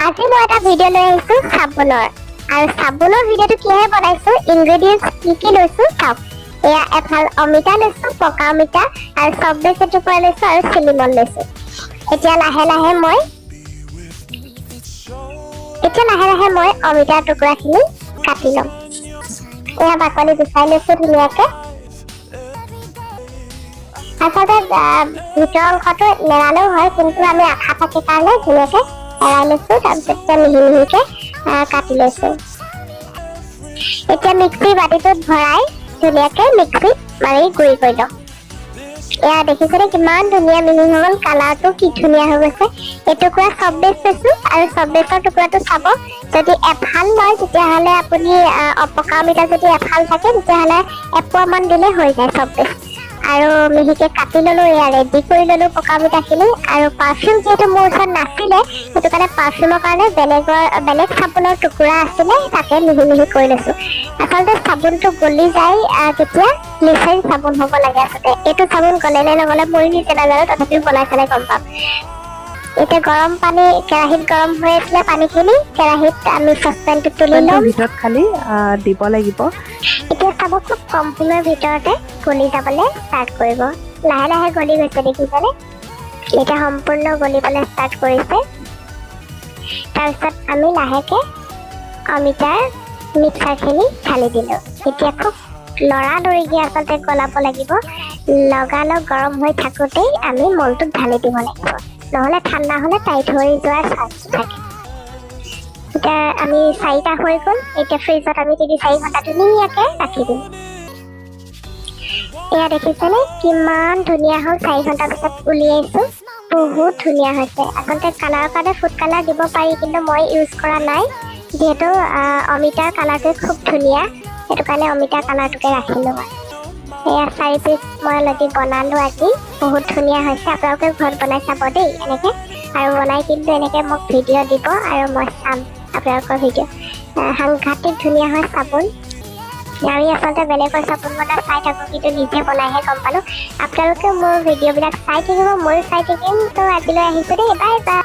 আজি মই এটা ভিডিঅ' লৈ আহিছো চাবোনৰ আৰু চাবোনৰ ভিডিঅ'টো কিহে বনাইছো ইনগ্ৰেডিয়েন্টছ কি লৈছো চাওক এয়া এফাল অমিতা লৈছো পকা অমিতা আৰু চব বেছ এটুকুৰা লৈছো আৰু চিলিমন লৈছো এতিয়া লাহে লাহে মই অমিতাৰ টুকুৰাখিনি কাটি ল'ম এয়া বাকলি গুচাই লৈছো ধুনীয়াকে আচলতে ভিতৰৰ অংশটো নেৰালেও হয় কিন্তু আমি আশা থাকে কাৰণে ধুনীয়াকে এৰাই লৈছো তাৰপিছত মিহি মিহিকে কাটি লৈছো এতিয়া মিক্সিৰ বাতিটোত ভৰাই ধুনীয়াকে মিক্সিত মাৰি গুড়ি কৰি লওঁ এয়া দেখিছেনে কিমান ধুনীয়া মিহি হৈ গ'ল কালাৰটো কি ধুনীয়া হৈ গৈছে এটুকুৰা চব বেছ লৈছো আৰু চব বেছৰ টুকুৰাটো চাব যদি এফাল লয় তেতিয়াহ'লে আপুনি পকা অমিতা যদি এফাল থাকে তেতিয়াহ'লে এপোৱামান দিলে হৈ যায় চব বেছ আৰু মিহিকে কাটি ললো এয়া ৰেডি কৰি ললো পকা অমিতাখিনি আৰু পাৰফিউম যিহেতু মোৰ ওচৰত নাছিলে সেইটো কাৰণে পাৰফিউমৰ কাৰণে বেলেগ চাবোনৰ টুকুৰা আছিলে তাকে মিহি মিহি কৰি লৈছো আচলতে চাবোনটো গলি যায় তেতিয়া লিচাইন চাবোন হ'ব লাগে আচলতে এইটো চাবোন গলে নে নগলে মই নিজে নাজানো তথাপিও বনাই চালে গম পাম এতিয়া গৰম পানী কেৰাহীত গৰম হৈ আছিলে পানীখিনি কেৰাহীত আমি চচপেনটো তুলি ল'ম ভিতৰত খালি দিব লাগিব এতিয়া চাব খুব কম সময়ৰ ভিতৰতে গলি যাবলৈ ষ্টাৰ্ট কৰিব লাহে লাহে গলি গৈছে দেখিছেনে এতিয়া সম্পূৰ্ণ গলিবলৈ ষ্টাৰ্ট কৰিছে তাৰপিছত আমি লাহেকে অমিতাৰ মিক্সাৰখিনি ঢালি দিলোঁ এতিয়া খুব লৰালৰিকে আচলতে গলাব লাগিব লগালগ গৰম হৈ থাকোঁতেই আমি মলটোত ঢালি দিব লাগিব নহ'লে ঠাণ্ডা হ'লে টাইট হৈ যোৱাৰ চান্স থাকে এতিয়া আমি 4টা হৈ গ'ল এতিয়া ফ্ৰিজত আমি 3-4 ঘণ্টা ধুনীয়াকে ৰাখি দিম এয়া দেখিছেনে কিমান ধুনীয়া হ'ল 4 ঘণ্টাৰ পিছত উলিয়াইছো বহুত ধুনীয়া হৈছে আচলতে কালাৰৰ কাৰণে ফুড কালাৰ দিব পাৰি কিন্তু মই ইউজ কৰা নাই যিহেতু অমিতাৰ কালাৰটো খুব ধুনীয়া সেইটো কাৰণে অমিতাৰ কালাৰটোকে ৰাখিলোঁ এয়া 4 পিচ মই অলৰেডি বনালোঁ আজি বহুত ধুনীয়া হৈছে আপোনালোকে ঘৰত বনাই চাব দেই এনেকৈ আৰু বনাই কিন্তু এনেকৈ মোক ভিডিঅ' দিব আৰু মই চাম আপোনালোকৰ ভিডিঅ' সাংঘাতিক ধুনীয়া হয় চাবোন আমি আচলতে বেলেগৰ চাবোন বনাই চাই থাকোঁ কিন্তু নিজে বনাইহে গম পালোঁ আপোনালোকে মোৰ ভিডিঅ'বিলাক চাই থাকিব ময়ো চাই থাকিম তো আজিলৈ আহিছোঁ দেই বাই বাই